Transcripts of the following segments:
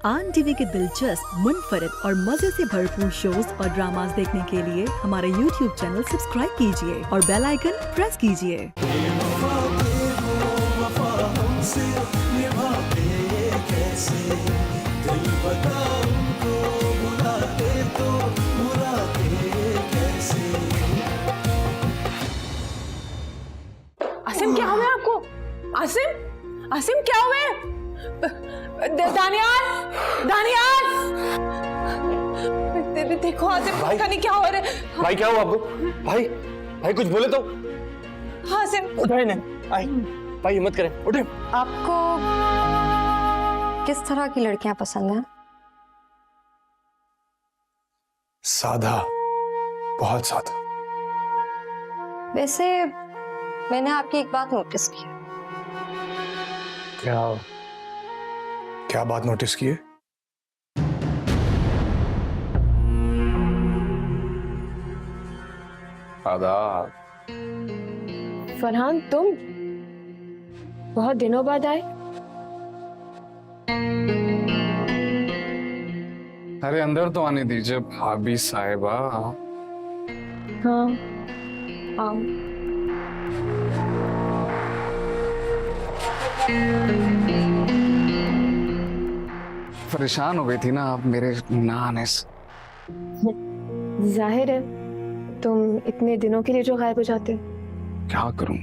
आन टीवी के दिलचस्प, मुनफरिद और मजे से भरपूर शोज और ड्रामास देखने के लिए हमारा YouTube चैनल सब्सक्राइब कीजिए और बेल आइकन प्रेस कीजिए। आसिम क्या हुआ आपको? आसिम आसिम क्या हुआ? दानियाल दानियाल देखो आसिम पता नहीं क्या हो रहा है। भाई क्या हुआ आपको? भाई भाई कुछ बोले तो। हाँ आसिम उठाए नहीं आई भाई, हिम्मत करें, उठे। आपको किस तरह की लड़कियां पसंद हैं? सादा, बहुत सादा। वैसे मैंने आपकी एक बात नोटिस की। क्या क्या बात नोटिस की है? आदाब। फरहान तुम बहुत दिनों बाद आए। अरे अंदर तो आने दीजिए भाभी साहिबा। हाँ आओ। परेशान हो गई थी ना आप मेरे ना आने से। जाहिर है तुम इतने दिनों के लिए जो गायब हो जाते हो। क्या करूं,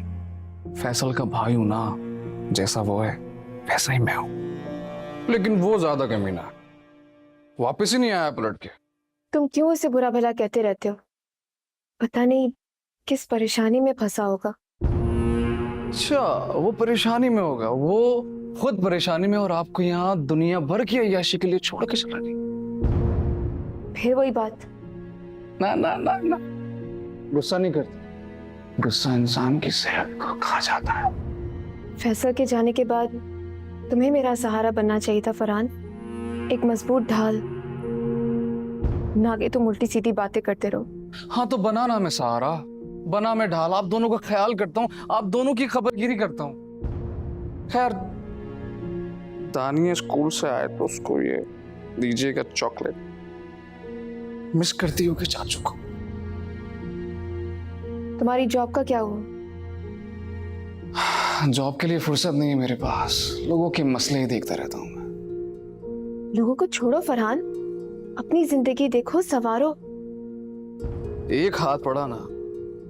फैसल का भाई हूं ना, जैसा वो है वैसा ही मैं हूं। लेकिन वो ज्यादा कमीना है, वापस ही नहीं आया पलट के। तुम क्यों उसे बुरा भला कहते रहते हो? पता नहीं किस परेशानी में फंसा होगा। अच्छा वो परेशानी में होगा, वो खुद परेशानी में, और आपको यहाँ दुनिया भर की अय्याशी के लिए छोड़ के चला गया। फिर वही बात। ना ना ना ना, गुस्सा नहीं करते, गुस्सा इंसान की सेहत को खा जाता है। फैसल के जाने के बाद तुम्हें मेरा सहारा बनना चाहिए था फरहान, एक मजबूत ढाल, ना कि तुम उल्टी सीधी बातें करते रहो। हाँ तो बना ना मैं सहारा, बना मैं ढाल, आप दोनों का ख्याल करता हूँ, आप दोनों की खबरगिरी करता हूँ। खैर दानिया स्कूल से आए तो उसको ये दीजिएगा चॉकलेट। मिस करती होगी चाचू को। तुम्हारी जॉब का क्या हुआ? जॉब के लिए फुर्सत नहीं है मेरे पास, लोगों के मसले ही देखता रहता हूँ मैं। लोगों को छोड़ो फरहान, अपनी जिंदगी देखो, संवारो। एक हाथ पड़ा ना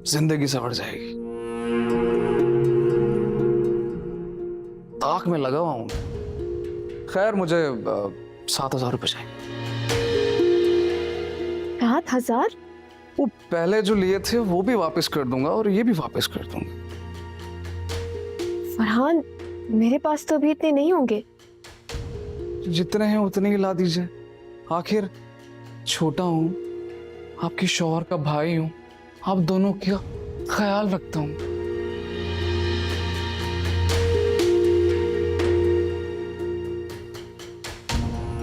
जिंदगी संवर जाएगी। ताक में लगा हुआ हूं। खैर मुझे 7,000 रुपए चाहिए। 7,000? वो पहले जो लिए थे वो भी वापस कर दूंगा और ये भी वापस कर दूंगा। फरहान मेरे पास तो अभी इतने नहीं होंगे। जितने हैं उतने ही ला दीजिए, आखिर छोटा हूं, आपकी शौहर का भाई हूं, आप दोनों का ख्याल रखता हूं।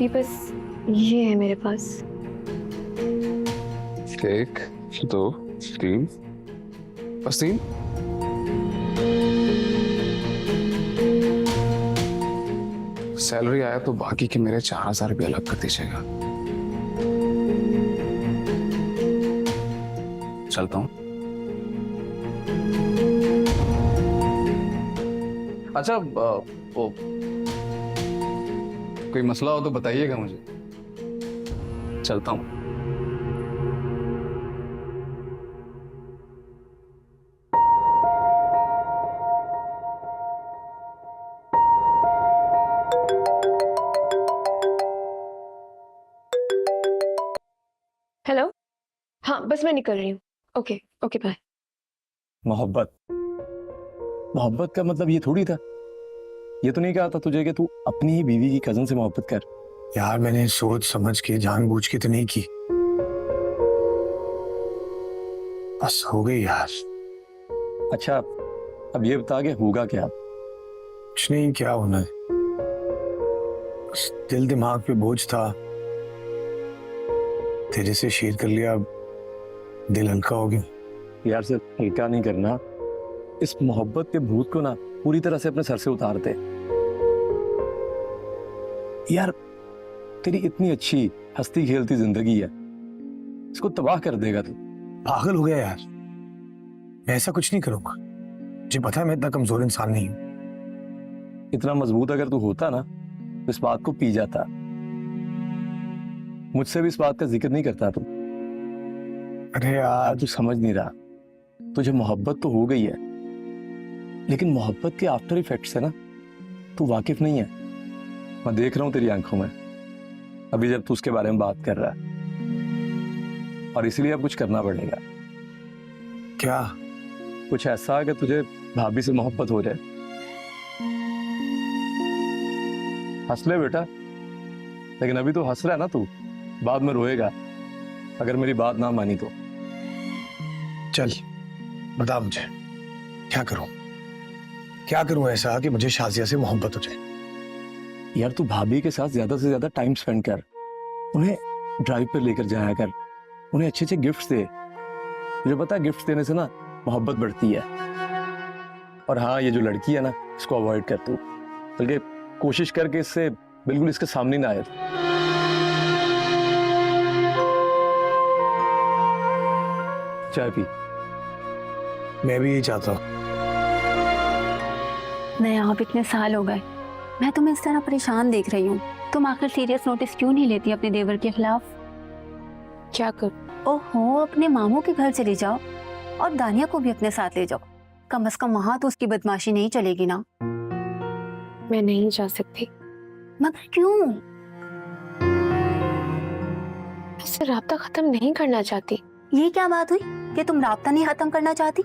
बस ये है मेरे पास। 1 2 3, बस 3। सैलरी आया तो बाकी के मेरे 4,000 रुपये अलग कर दीजिएगा। चलता हूं। अच्छा वो कोई मसला हो तो बताइएगा मुझे। चलता हूं। हेलो, हाँ बस मैं निकल रही हूँ। Okay okay bye. मोहब्बत, मोहब्बत का मतलब ये थोड़ी था, ये तो नहीं कहा था तुझे कि तू अपनी ही बीवी की कजन से मोहब्बत कर। यार मैंने सोच समझ के जानबूझ के तो नहीं की, बस हो गई यार। अच्छा अब ये बता के होगा क्या? कुछ नहीं, क्या होना है, बस दिल दिमाग पे बोझ था, तेरे से शेयर कर लिया, अब दिल हल्का हो गया। यार सिर्फ हल्का नहीं करना, इस मोहब्बत के भूत को ना पूरी तरह से अपने सर से उतारते। यार तेरी इतनी अच्छी हंसती खेलती जिंदगी है, इसको तबाह कर देगा तू। पागल हो गया यार, मैं ऐसा कुछ नहीं करूंगा। मुझे पता है मैं इतना कमजोर इंसान नहीं हूं। इतना मजबूत अगर तू होता ना तो इस बात को पी जाता। मुझसे भी इस बात का जिक्र नहीं करता तू। अरे यार, तू समझ नहीं रहा, तुझे मोहब्बत तो हो गई है, लेकिन मोहब्बत के आफ्टर इफेक्ट्स है ना, तू वाकिफ नहीं है। मैं देख रहा हूं तेरी आंखों में अभी जब तू उसके बारे में बात कर रहा है, और इसलिए अब कुछ करना पड़ेगा। क्या? कुछ ऐसा कि तुझे भाभी से मोहब्बत हो जाए। हंस ले बेटा, लेकिन अभी तो हंस रहा है ना तू, बाद में रोएगा अगर मेरी बात ना मानी तो। चल बता मुझे, क्या करूं? क्या करूं ऐसा कि मुझे शाजिया से मोहब्बत हो जाए? यार तू भाभी के साथ ज्यादा से ज्यादा टाइम स्पेंड कर, उन्हें ड्राइव पर लेकर जाया कर, उन्हें अच्छे अच्छे गिफ्ट्स दे। मुझे पता है गिफ्ट्स देने से ना मोहब्बत बढ़ती है। और हाँ, ये जो लड़की है ना, इसको अवॉइड कर तू, बल्कि कोशिश करके इससे बिल्कुल इसके सामने ना आए। चाय पी। मैं भी यही चाहता हूँ। नहीं, आप इतने साल हो गए, मैं तुम्हें इस तरह परेशान देख रही हूँ। तुम आखिर सीरियस नोटिस क्यों नहीं लेती अपने देवर के खिलाफ? क्या कर? ओहो, अपने मामू के घर चली जाओ और दानिया को भी अपने साथ ले जाओ। कम से कम वहां तो उसकी बदमाशी नहीं चलेगी ना। मैं नहीं जा सकती। मगर क्यों? इससे राब्ता खत्म नहीं करना चाहती। ये क्या बात हुई कि तुम राब्ता नहीं खत्म करना चाहती?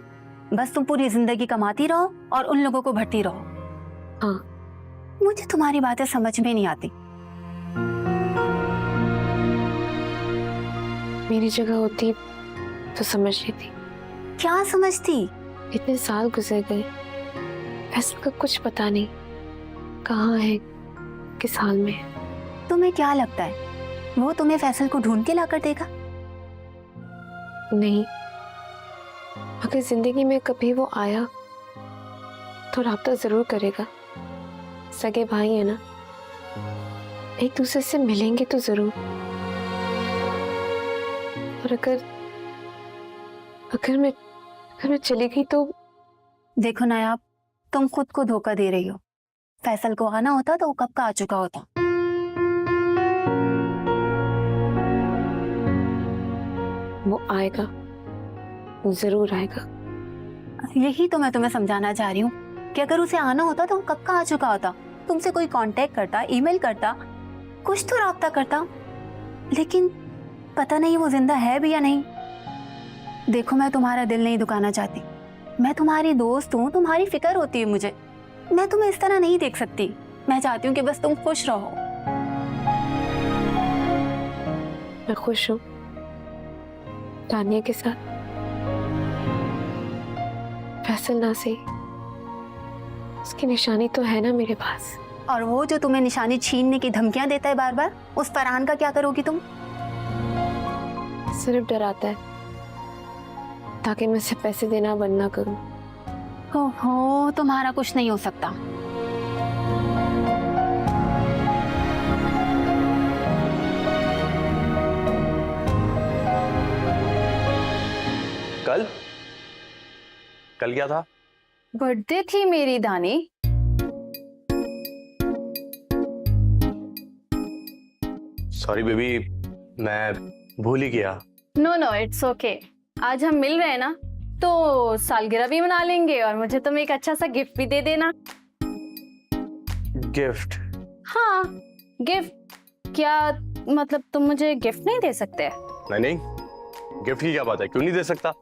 बस तुम पूरी जिंदगी कमाती रहो और उन लोगों को भरती रहो। हाँ, मुझे तुम्हारी बातें समझ में नहीं आती। मेरी जगह होती तो समझ लेती। क्या समझती? इतने साल गुजर गए, फैसल का कुछ पता नहीं, कहाँ है, किस हाल में है। तुम्हें क्या लगता है वो तुम्हें फैसल को ढूंढ के लाकर देगा? नहीं, अगर जिंदगी में कभी वो आया तो राब्ता जरूर करेगा। सगे भाई है ना, एक दूसरे से मिलेंगे तो जरूर। और अगर अगर मैं चली गई तो? देखो नायाब, तुम खुद को धोखा दे रही हो। फैसल को आना होता तो वो कब का आ चुका होता। वो आएगा, वो जरूर आएगा। यही तो मैं तुम्हें समझाना चाह रही हूँ कि अगर उसे आना होता तो वो कब का आ चुका होता। तुमसे कोई कांटेक्ट करता, ईमेल करता, कुछ तो राब्ता करता। लेकिन पता नहीं वो जिंदा है भी या नहीं। देखो, मैं तुम्हारा दिल नहीं दुखाना चाहती, मैं तुम्हारी दोस्त हूँ, तुम्हारी फिक्र होती है मुझे। मैं तुम्हें इस तरह नहीं देख सकती। मैं चाहती हूँ कि बस तुम खुश रहो। मैं खुश हूँ दानिया के साथ। फैसल ना सही, उसकी निशानी तो है ना मेरे पास। और वो जो तुम्हें निशानी छीनने की धमकियां देता है बार बार, उस फरहान का क्या करोगी तुम? सिर्फ डराता है ताकि मैं उसे पैसे देना बंद ना करूं। ओहो, तुम्हारा कुछ नहीं हो सकता। कल क्या था? बर्थडे थी मेरी दानी। सॉरी बेबी, मैं भूल ही गया। No no, it's okay. आज हम मिल रहे हैं ना, तो सालगिरह भी मना लेंगे और मुझे तुम एक अच्छा सा गिफ्ट भी दे देना। गिफ्ट? हाँ, गिफ्ट। क्या मतलब तुम मुझे गिफ्ट नहीं दे सकते? नहीं, गिफ्ट की क्या बात है, क्यों नहीं दे सकता।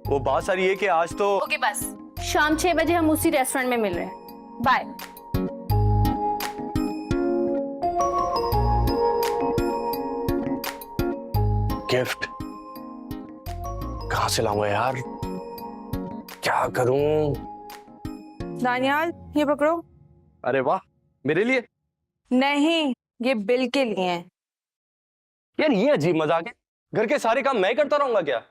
वो बात सारी है कि आज तो ओके, बस शाम 6 बजे हम उसी रेस्टोरेंट में मिल रहे हैं। बाय। गिफ्ट कहाँ से लाऊंगा यार, क्या करूं? दानियाल, ये पकड़ो। अरे वाह, मेरे लिए? नहीं, ये बिल के लिए हैं। यार ये अजीब मजाक है, घर के सारे काम मैं करता रहूंगा क्या?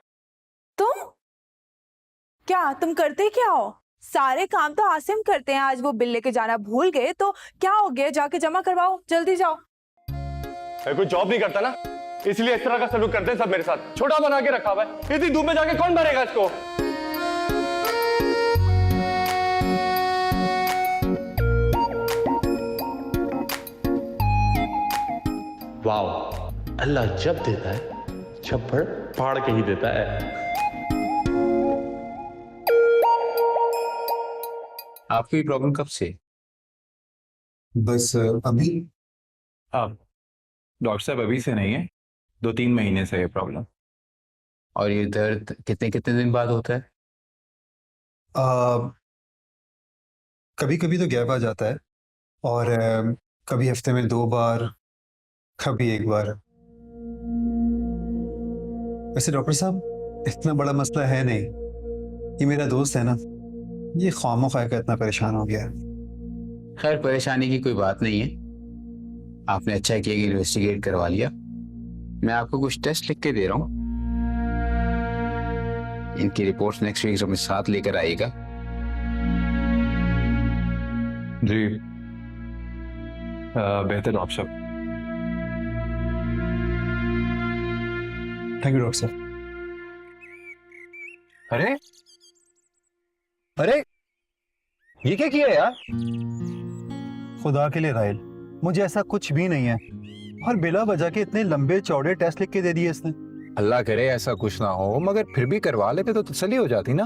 तुम करते क्या हो? सारे काम तो आसिम करते हैं। आज वो बिल लेके जाना भूल गए तो क्या हो गया, जाके जमा करवाओ, जल्दी जाओ। मैं कोई जॉब नहीं करता ना, इसलिए इस तरह का सलूक करते हैं सब मेरे साथ। छोटा बना के रखा हुआ है, इतनी धूप में जाके कौन भरेगा इसको? वाओ, अल्लाह जब देता है छप्पड़ फाड़ के ही देता है। आपकी प्रॉब्लम कब से? बस अभी। अब डॉक्टर साहब अभी से नहीं है, 2-3 महीने से ये प्रॉब्लम। और ये दर्द कितने कितने दिन बाद होता है? कभी कभी तो गैप आ जाता है, और कभी हफ्ते में 2 बार, कभी 1 बार। वैसे डॉक्टर साहब इतना बड़ा मसला है नहीं, ये मेरा दोस्त है ना, ये ख्वामों-ख्वाह का इतना परेशान हो गया है। खैर परेशानी की कोई बात नहीं है, आपने अच्छा किया कि इन्वेस्टिगेट करवा लिया। मैं आपको कुछ टेस्ट लिख के दे रहा हूँ, इनकी रिपोर्ट्स नेक्स्ट वीक अपने साथ लेकर आइएगा। जी बेहतर डॉक्टर साहब। थैंक यू डॉक्टर साहब। अरे अरे ये क्या किया यार? खुदा के लिए राहिल, मुझे ऐसा कुछ भी नहीं है, और बिला वजह के इतने लंबे चौड़े टेस्ट लिख के दे दिए इसने। अल्लाह करे ऐसा कुछ ना हो, मगर फिर भी करवा लेते तो तसल्ली हो जाती ना।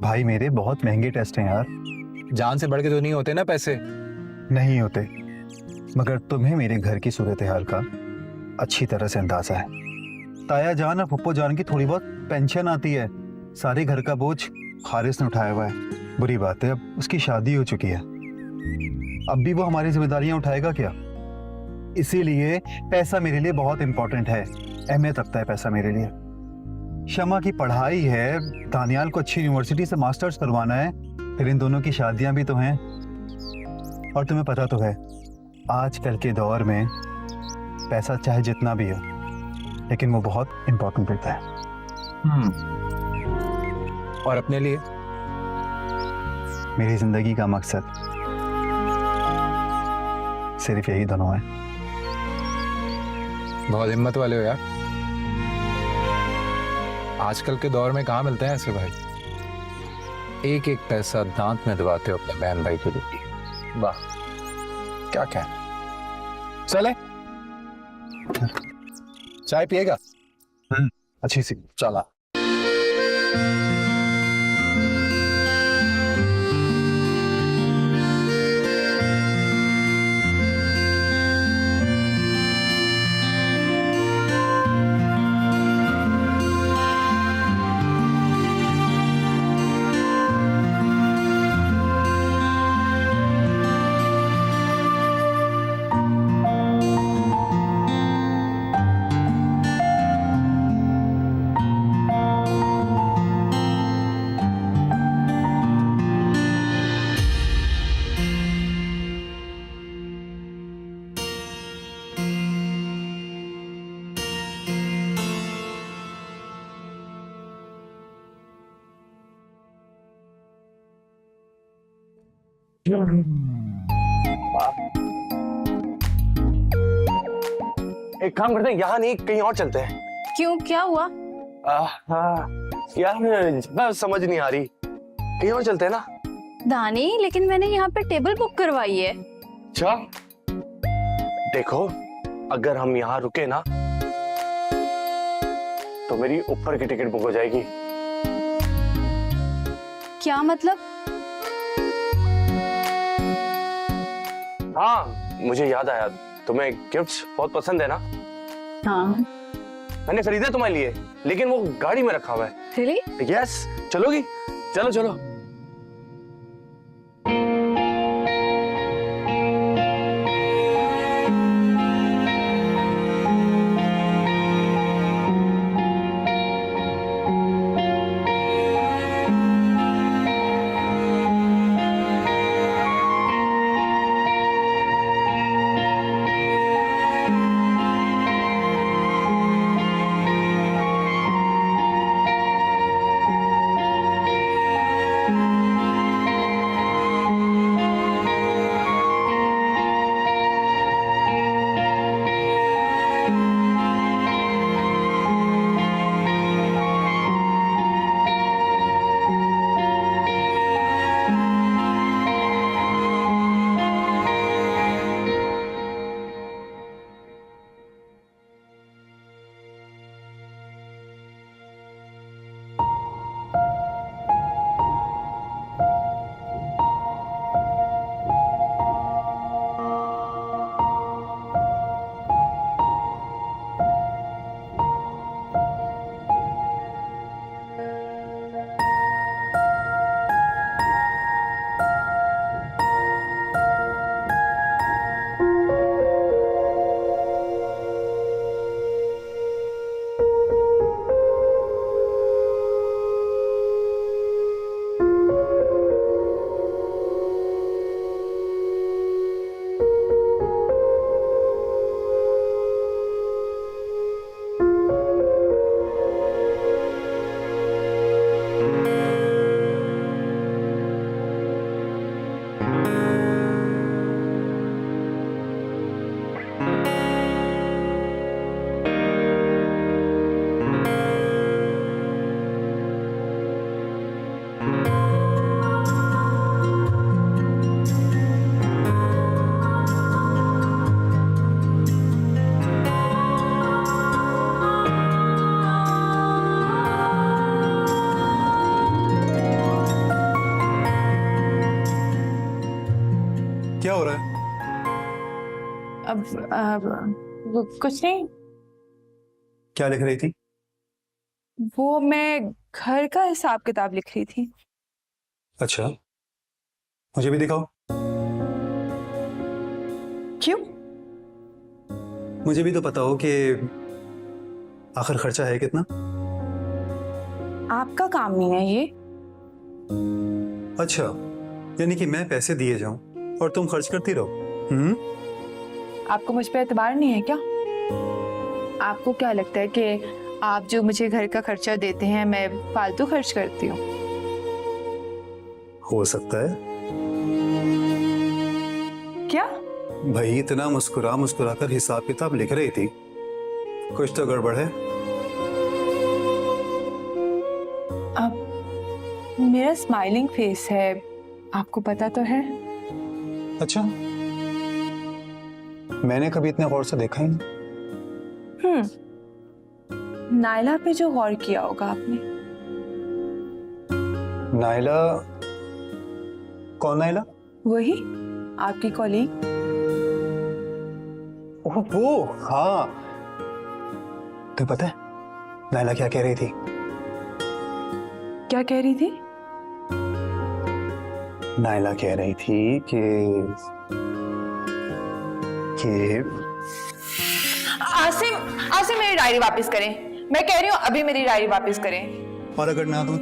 भाई मेरे बहुत महंगे टेस्ट हैं यार। जान से बढ़ के तो नहीं होते ना पैसे। नहीं होते, मगर तुम्हें मेरे घर की सूरत हाल का अच्छी तरह से अंदाजा है। ताया जान और पप्पो जान की थोड़ी बहुत पेंशन आती है, सारे घर का बोझ हारिस ने उठाया हुआ है। बुरी बात है, अब उसकी शादी हो चुकी है, अब भी वो हमारी जिम्मेदारियां उठाएगा क्या? इसीलिए पैसा मेरे लिए बहुत इंपॉर्टेंट है, अहमियत रखता है पैसा मेरे लिए। शमा की पढ़ाई है, दानियाल को अच्छी यूनिवर्सिटी से मास्टर्स करवाना है, फिर इन दोनों की शादियां भी तो हैं। और तुम्हें पता तो है आजकल के दौर में पैसा चाहे जितना भी हो, लेकिन वो बहुत इंपॉर्टेंट रहता है। और अपने लिए? मेरी जिंदगी का मकसद सिर्फ यही दोनों है। बहुत हिम्मत वाले हो यार, आजकल के दौर में कहाँ मिलते हैं ऐसे भाई। एक एक पैसा दांत में दबाते हो अपने बहन भाई के लिए। वाह, क्या कहना। चले चाय पिएगा? अच्छी सी। चला। एक काम करते हैं, यहाँ नहीं कहीं और चलते हैं। क्यों, क्या हुआ? यार मैं समझ नहीं आ रही, कहीं और चलते हैं ना। दानी, लेकिन मैंने यहाँ पे टेबल बुक करवाई है। अच्छा देखो, अगर हम यहाँ रुके ना तो मेरी ऊपर की टिकट बुक हो जाएगी। क्या मतलब? हाँ, मुझे याद आया, तुम्हें गिफ्ट्स बहुत पसंद है ना? हाँ। मैंने खरीदा तुम्हारे लिए, लेकिन वो गाड़ी में रखा हुआ है। Really? यस, चलोगी? चलो चलो। कुछ नहीं। क्या लिख रही थी? वो मैं घर का हिसाब किताब लिख रही थी। अच्छा, मुझे भी दिखाओ। क्यों? मुझे भी तो पता हो कि आखिर खर्चा है कितना। आपका काम नहीं है ये। अच्छा, यानी कि मैं पैसे दिए जाऊं और तुम खर्च करती रहो। आपको मुझ पे एतबार नहीं है क्या? आपको क्या लगता है कि आप जो मुझे घर का खर्चा देते हैं मैं फालतू खर्च करती हूँ? हो सकता है। क्या? भाई इतना मुस्कुरा मुस्कुरा कर हिसाब किताब लिख रही थी, कुछ तो गड़बड़ है। अब मेरा स्माइलिंग फेस है, आपको पता तो है। अच्छा, मैंने कभी इतने गौर से देखा ही नहीं। नायला पे जो गौर किया होगा आपने। नायला? कौन नायला? वही आपकी कॉलीग। ओह वो, हाँ। तो पता है नायला क्या कह रही थी? क्या कह रही थी? नायला कह रही थी कि आसिम मेरी डायरी वापस करें। मैं कह रही हूँ अभी मेरी डायरी वापस करें। और अगर ना दूं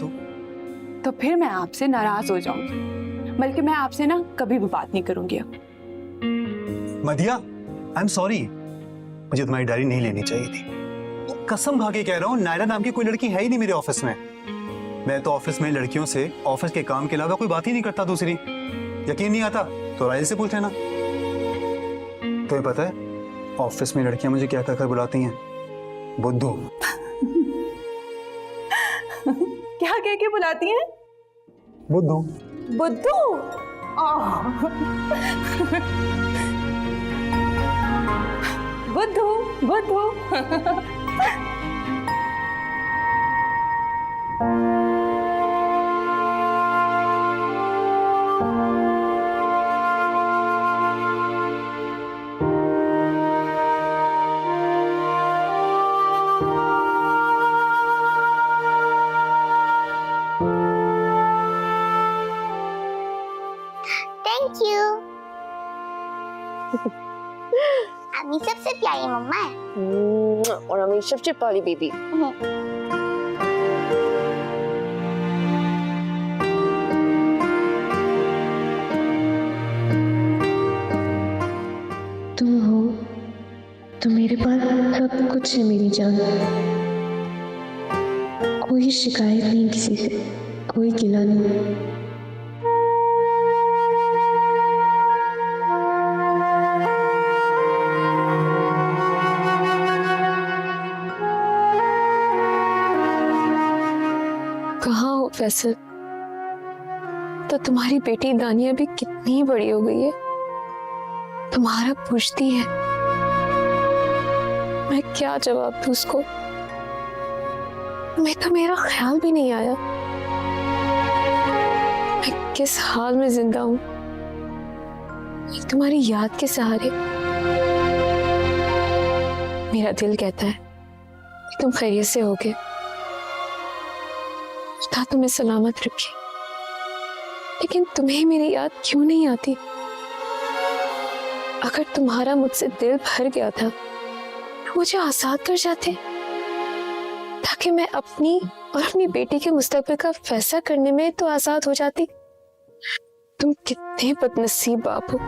तो फिर मैं आपसे नाराज हो जाऊंगी, बल्कि मैं आपसे ना कभी भी बात नहीं करूंगी अब। मदिया, आई एम सॉरी, मुझे तुम्हारी डायरी नहीं लेनी चाहिए थी। कसम खा के कह रहा हूँ, नायला नाम की कोई लड़की है ही नहीं मेरे ऑफिस में। मैं तो ऑफिस में लड़कियों से ऑफिस के काम के अलावा कोई बात ही नहीं करता दूसरी। यकीन नहीं आता तो राइल से पूछ लेना। तुम्हें पता है ऑफिस में लड़कियां मुझे क्या कहकर बुलाती हैं? बुद्धू। क्या कह के बुलाती हैं? बुद्धू। बुद्धू? बुद्धू बुद्धू। Thank you. अम्मी सबसे प्यारी मम्मा है। और अम्मी सबसे प्यारी बेबी। तुम हो तो मेरे पास सब कुछ है मेरी जान। कोई शिकायत नहीं किसी से, कोई गिला नहीं। कहाँ हो फैसल? तो तुम्हारी बेटी दानिया भी कितनी बड़ी हो गई है, तुम्हारा पूछती है। मैं क्या जवाब दूं उसको? मैं तो मेरा ख्याल भी नहीं आया। मैं किस हाल में जिंदा हूं, तुम्हारी याद के सहारे। मेरा दिल कहता है कि तुम खैरियत से होगे, खुदा तुम्हें सलामत रखे। लेकिन तुम्हें मेरी याद क्यों नहीं आती? अगर तुम्हारा मुझसे दिल भर गया था तो मुझे आजाद कर जाते, ताकि मैं अपनी और अपनी बेटी के मुस्तकबिल का फैसला करने में तो आजाद हो जाती। तुम कितने बदनसीब बाप हो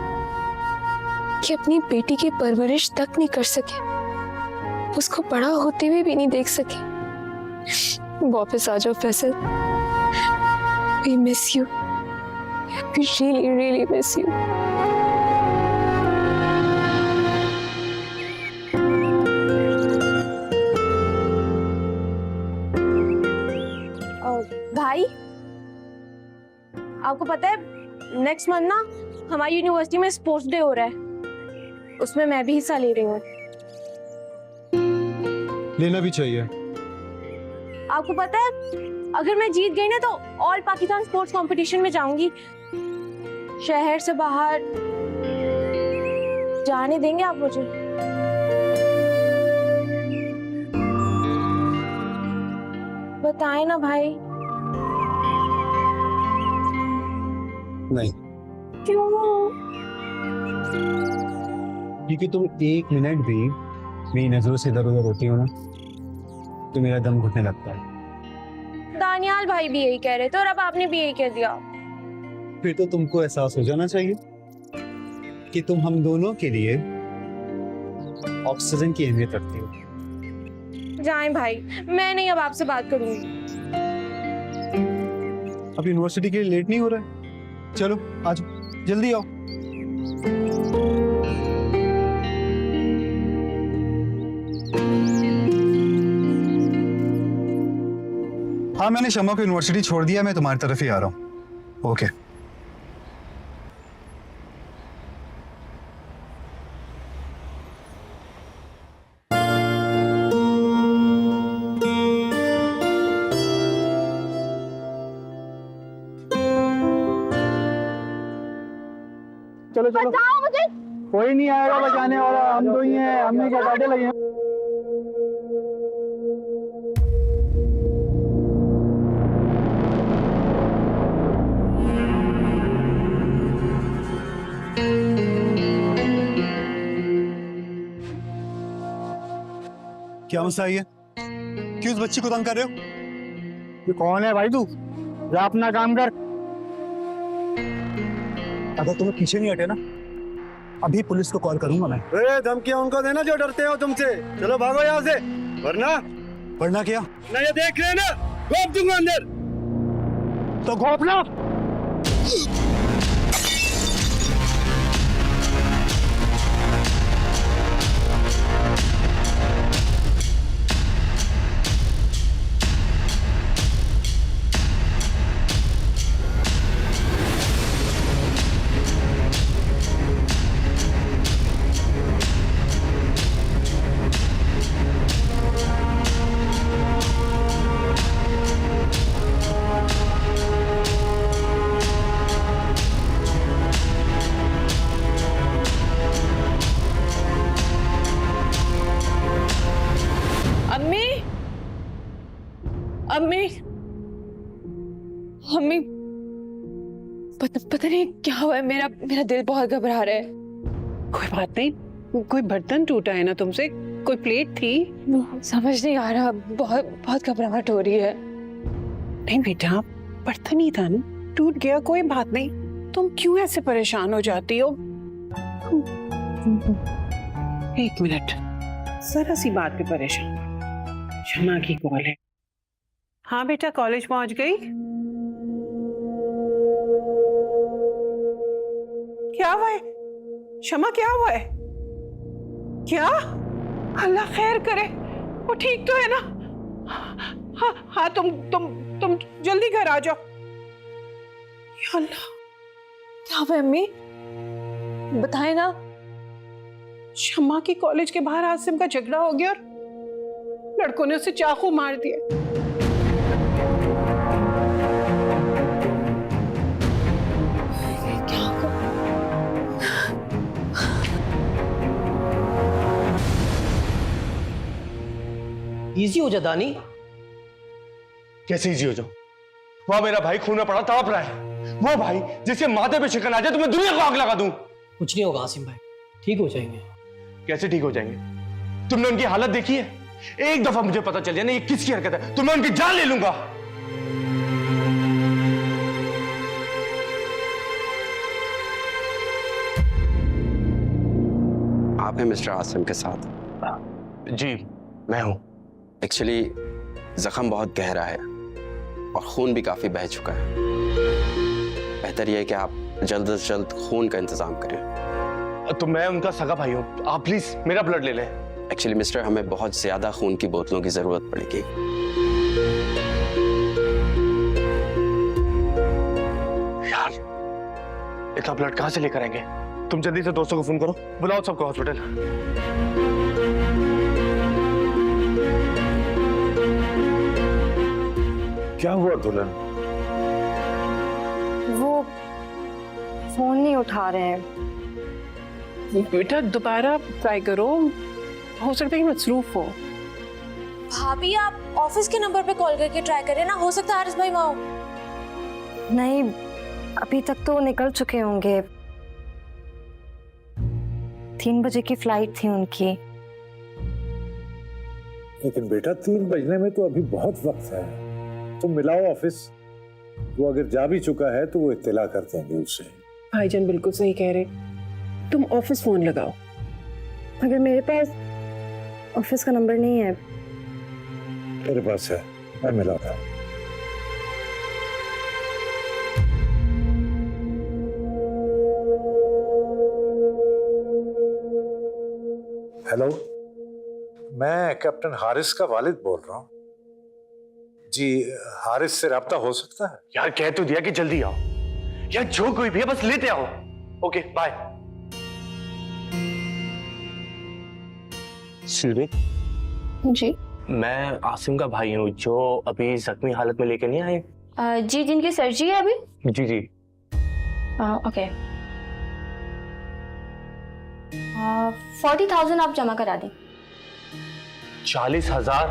कि अपनी बेटी की परवरिश तक नहीं कर सके, उसको बड़ा होते हुए भी नहीं देख सके। वापस आ जाओ Faisal. We miss you. We really, really miss you. भाई, आपको पता है नेक्स्ट मंथ ना हमारी यूनिवर्सिटी में स्पोर्ट्स डे हो रहा है, उसमें मैं भी हिस्सा ले रही हूँ। लेना भी चाहिए। आपको पता है अगर मैं जीत गई ना तो ऑल पाकिस्तान स्पोर्ट्स कंपटीशन में जाऊंगी, शहर से बाहर। जाने देंगे आप मुझे? बताएं ना भाई। नहीं, क्यों? क्योंकि तुम एक मिनट भी मेरी नजरों से इधर उधर होती हो ना तो मेरा दम घुटने लगता है। दानियाल भाई भी यही कह रहे थे और अब आपने भी यही कह दिया। फिर तो तुमको एहसास हो जाना चाहिए कि तुम हम दोनों के लिए ऑक्सीजन की अहमियत रखती हो। जाएं भाई, मैं नहीं अब आपसे बात करूंगी। अब यूनिवर्सिटी के लिए लेट नहीं हो रहा है? चलो आज जल्दी आओ। हाँ, मैंने शमा को यूनिवर्सिटी छोड़ दिया, मैं तुम्हारी तरफ ही आ रहा हूँ। ओके। चलो चलो, मुझे कोई नहीं आएगा बचाने वाला, हम दो ही हैं, हमने क्या काटे लगे हैं। क्या मसला है? क्यों उस बच्ची को तंग कर रहे हो? ये कौन है भाई? तू जा अपना काम कर। अगर तुम्हें पीछे नहीं हटे ना, अभी पुलिस को कॉल करूंगा मैं। धमकियां उनको देना जो डरते हो तुमसे। चलो भागो यहाँ से, वरना क्या? ना ये देख रहे ना, घोप दूंगा अंदर। तो घोपना। अम्मी, अम्मी, पता नहीं क्या हुआ है, मेरा दिल बहुत घबरा रहा है। कोई बात नहीं, कोई बर्तन टूटा है ना तुमसे? कोई प्लेट थी? समझ नहीं आ रहा, बहुत घबराहट हो रही है। नहीं बेटा, बर्तन ही था ना, टूट गया, कोई बात नहीं। तुम क्यों ऐसे परेशान हो जाती हो? एक मिनट, जरा सी बात पे परेशान। शमा की कॉल है। हाँ बेटा, कॉलेज पहुंच गई? क्या हुआ है शमा, क्या हुआ है? क्या? अल्लाह खैर करे, वो ठीक तो है ना? हाँ हाँ, तुम जल्दी घर आ जाओ। या अल्लाह, क्या हुआ अम्मी, बताए ना। शमा की कॉलेज के बाहर आसिम का झगड़ा हो गया और लड़कों ने उसे चाकू मार दिया। इजी हो जा दानी। कैसे इजी हो जाओ? वहां मेरा भाई खून में पड़ा तड़प रहा है। वो भाई जिसके माथे पे शिकन आ जाए तो मैं दुनिया को आग लगा दूं। कुछ नहीं होगा आसिम भाई, ठीक हो जाएंगे। कैसे ठीक हो जाएंगे? तुमने उनकी हालत देखी है? एक दफा मुझे पता चल जाए ना ये किसकी हरकत है तो मैं उनकी जान ले लूंगा। आप हैं मिस्टर आसिम के साथ? जी मैं हूं। एक्चुअली जख्म बहुत गहरा है और खून भी काफी बह चुका है। बेहतर यह है कि आप जल्द से जल्द खून का इंतजाम करें। तो मैं उनका सगा भाई हूं, आप प्लीज मेरा ब्लड ले लें। एक्चुअली मिस्टर, हमें बहुत ज्यादा खून की बोतलों की जरूरत पड़ेगी। यार इतना ब्लड कहां से लेकर आएंगे? तुम जल्दी से दोस्तों को फोन करो, बुलाओ सबको हॉस्पिटल। क्या हुआ दुल्हन? वो फोन नहीं उठा रहे हैं, बेटा दोबारा ट्राई करो, हो सकता है कि मसरूफ हो। भाभी आप ऑफिस के नंबर पे कॉल करके ट्राई करें ना, हो सकता है हारिस भाई वहाँ हो। नहीं, अभी तक तो निकल चुके होंगे। 3 बजे की फ्लाइट थी उनकी। लेकिन बेटा 3 बजने में तो अभी बहुत वक्त है, तुम मिलाओ ऑफिस। वो अगर जा भी चुका है तो वो इत्तला कर देंगे उसे। भाईजान बिल्कुल सही कह रहे, तुम ऑफिस फोन लगाओ। मगर मेरे पास ऑफिस का नंबर नहीं है। मेरे पास है, मैं मिलाता हूँ। हेलो, मैं कैप्टन हारिस का वालिद बोल रहा हूँ जी। हारिस से राब्ता हो सकता है? यार कह तो दिया कि जल्दी आओ यार, जो कोई भी है बस लेते आओ। Okay bye. सिल्वी जी मैं आसिम का भाई हूँ जो अभी जख्मी हालत में लेके नहीं आए। जी जिनकी सर्जरी है अभी। जी जी ओके 40,000 आप जमा करा दें। 40,000?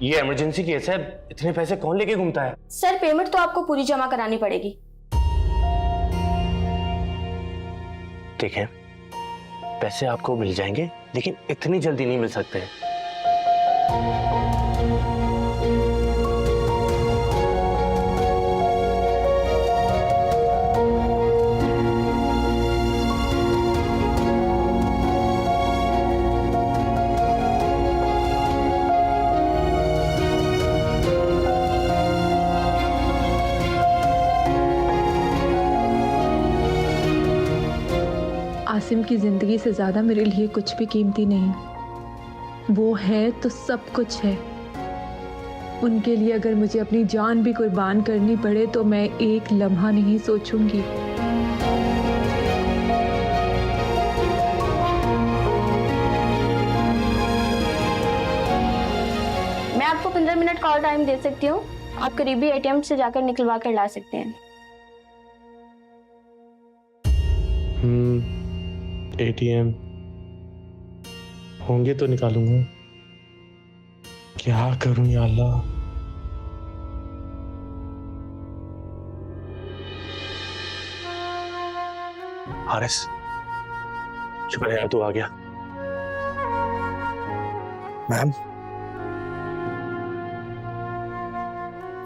ये इमरजेंसी केस है, इतने पैसे कौन लेके घूमता है? सर पेमेंट तो आपको पूरी जमा करानी पड़ेगी। देखें पैसे आपको मिल जाएंगे लेकिन इतनी जल्दी नहीं मिल सकते। आसिम की जिंदगी से ज्यादा मेरे लिए कुछ भी कीमती नहीं। वो है तो सब कुछ है। उनके लिए अगर मुझे अपनी जान भी कुर्बान करनी पड़े तो मैं एक लम्हा नहीं सोचूंगी। मैं आपको 15 मिनट का और टाइम दे सकती हूँ, आप करीबी एटीएम से जाकर निकलवा कर ला सकते हैं। एटीएम होंगे तो निकालूंगा। क्या करूं या अल्लाह। हारिस शुक्र है यार तू आ गया। मैम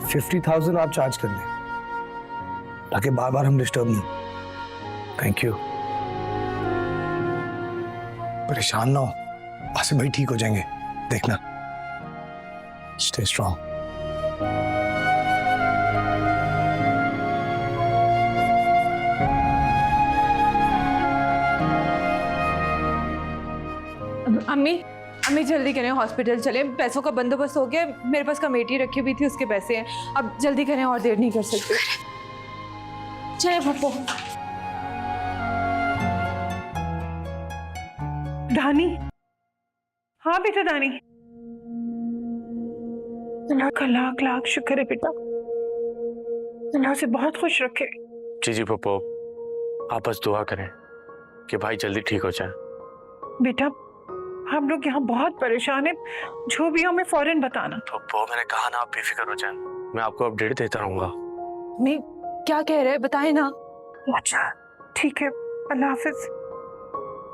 50,000 आप चार्ज कर लें ताकि बार बार हम डिस्टर्ब नहीं। Thank you. परेशान ना हो, आसिफ भाई ठीक हो जाएंगे, देखना। Stay strong. अम्मी जल्दी करें, हॉस्पिटल चले। पैसों का बंदोबस्त हो गया, मेरे पास कमेटी रखी हुई थी उसके पैसे हैं। अब जल्दी करें और देर नहीं कर सकते। चले पप्पू। दानी, हाँ बेटा दानी, अल्लाह का लाख लाख शुक्र है बेटा, अल्लाह से बहुत खुश रखे। जी जी पप्पू, आप बस दुआ करें कि भाई जल्दी ठीक हो जाए। बेटा हम लोग यहाँ बहुत परेशान हैं, जो भी हमें फौरन बताना। पप्पू मैंने कहा ना, आप बेफिक्र हो जाए, मैं आपको अपडेट देता रहूंगा। मैं क्या कह रहे हैं बताए ना। अच्छा ठीक है, अल्लाह हाफिज।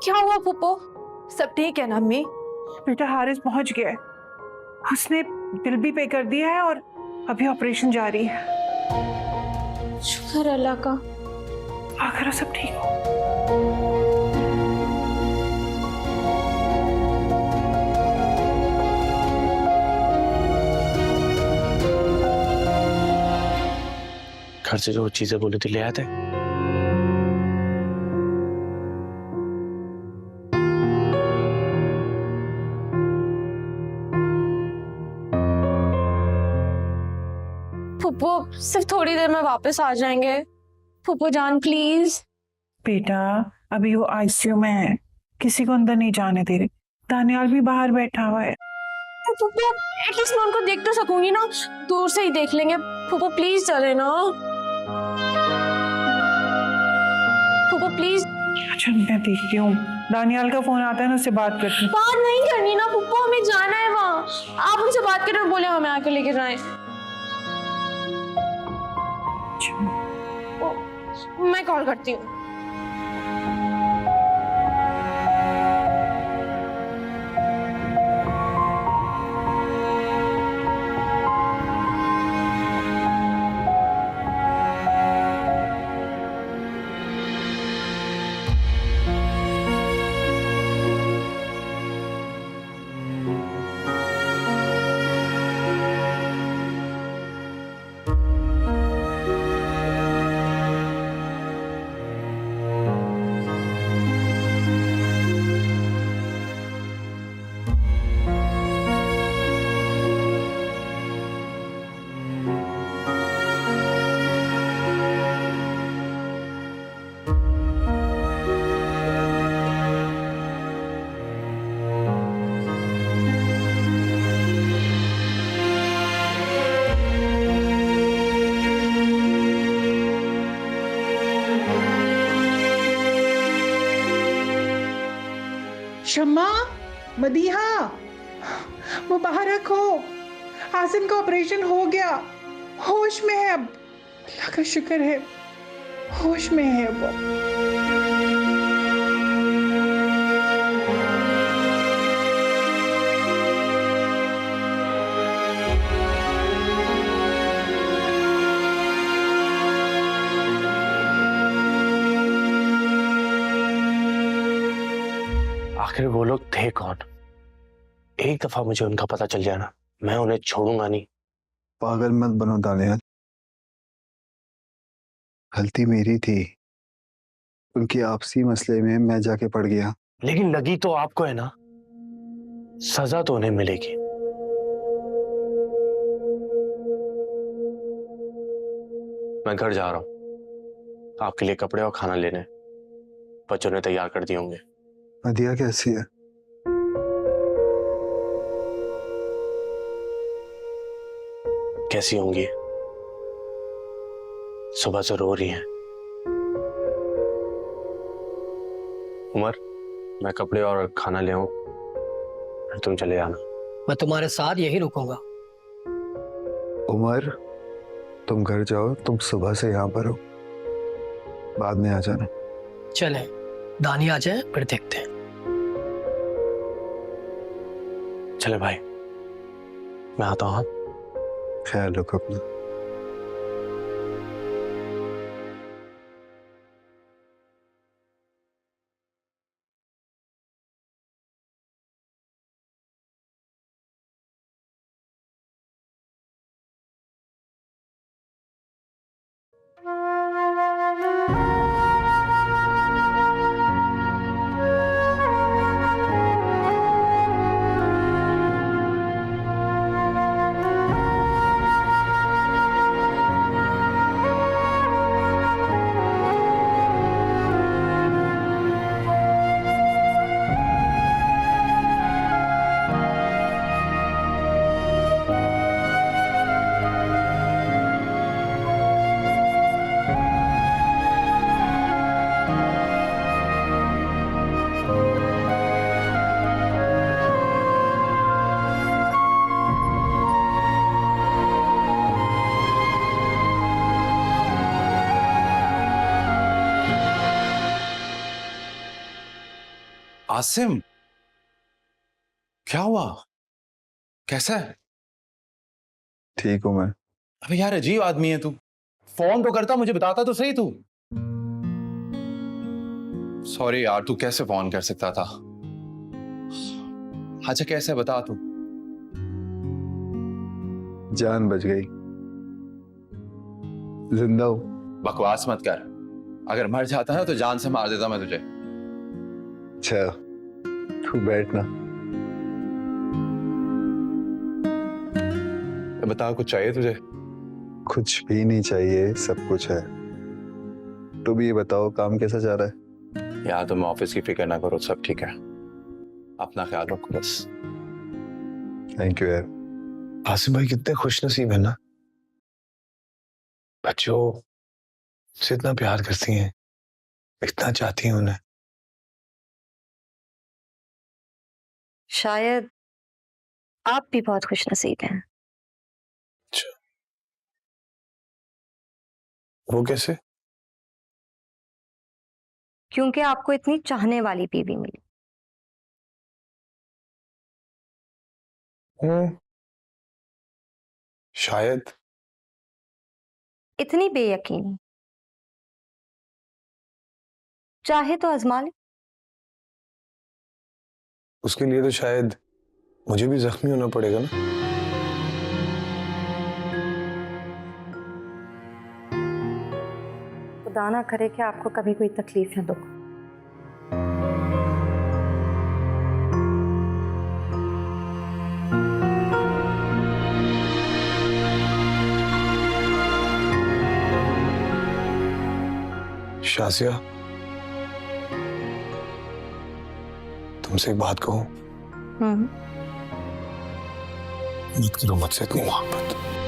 क्या हुआ पप्पू? सब ठीक है ना अम्मी? बेटा हारिस पहुंच गया है, उसने बिल भी पे कर दिया है और अभी ऑपरेशन जारी है। शुक्र अल्लाह का, आखिर सब ठीक हो। घर से जो चीजें बोली थी ले आए थे? फुप्पो सिर्फ थोड़ी देर में वापस आ जाएंगे। फुप्पो जान प्लीज। बेटा अभी वो आईसीयू में है, किसी को अंदर नहीं जाने दे रहे। दानियाल भी बाहर बैठा हुआ है। फुप्पो एटलीस्ट मैं उनको देख तो सकूंगी ना, दूर से ही देख लेंगे। फुप्पो प्लीज चले ना, फुप्पो प्लीज। अच्छा मैं देखती हूँ, दानियाल का फोन आता है ना, उससे बात करती हूँ। बात नहीं करनी ना पुप्पो, हमें जाना है वहाँ। आप उनसे बात करें और बोले हमें आके लेके जाएं। मैं कॉल करती हूँ। शम्मा, मदीहा, मुबारक हो, आसिम का ऑपरेशन हो गया, होश में है अब। अल्लाह का शुक्र है, होश में है वो। आखिर वो लोग थे कौन? एक दफा मुझे उनका पता चल जाए ना, मैं उन्हें छोड़ूंगा नहीं। पागल मत बनो दानियाल, गलती मेरी थी, उनके आपसी मसले में मैं जाके पड़ गया। लेकिन लगी तो आपको है ना, सजा तो उन्हें मिलेगी। मैं घर जा रहा हूं, आपके लिए कपड़े और खाना लेने। बच्चों ने तैयार कर दिए होंगे। मदिया कैसी है? कैसी होंगी? सुबह से रो रही हैं। उमर, मैं कपड़े और खाना ले आऊं, फिर तुम चले आना। मैं तुम्हारे साथ यही रुकूंगा। उमर, तुम घर जाओ, तुम सुबह से यहाँ पर हो, बाद में आ जाना। चलें, दानी आ जाए फिर देखते हैं। चले भाई, मैं आता हूँ। ख्याल रखो अपना। आसिम, क्या हुआ? कैसा है? ठीक हूं मैं। अबे यार, अजीब आदमी है तू। फोन तो करता, मुझे बताता तो सही तू। सॉरी यार, तू कैसे फोन कर सकता था? अच्छा कैसे, बता तू। जान बच गई, जिंदा हूं। बकवास मत कर। अगर मर जाता ना तो जान से मार देता मैं तुझे। अच्छा, तू बैठ ना। बता, कुछ चाहिए तुझे? कुछ भी नहीं चाहिए, सब कुछ है। तुम ये बताओ, काम कैसा जा रहा है? यार तुम ऑफिस की फिक्र ना करो, सब ठीक है। अपना ख्याल रखो बस। थैंक यू यार। आसिम भाई कितने खुशनसीब है ना, बच्चों से इतना प्यार करती हैं, इतना चाहती हैं उन्हें। शायद आप भी बहुत खुश नसीब हैं। वो कैसे? क्योंकि आपको इतनी चाहने वाली बीवी मिली। शायद। इतनी बेयकीनी, चाहे तो आजमा ले। उसके लिए तो शायद मुझे भी जख्मी होना पड़ेगा ना। खुदा ना करे कि आपको कभी कोई तकलीफ या दुख। शासिया, तुमसे एक बात कहूं? मत करो मुझसे इतनी मोहब्बत।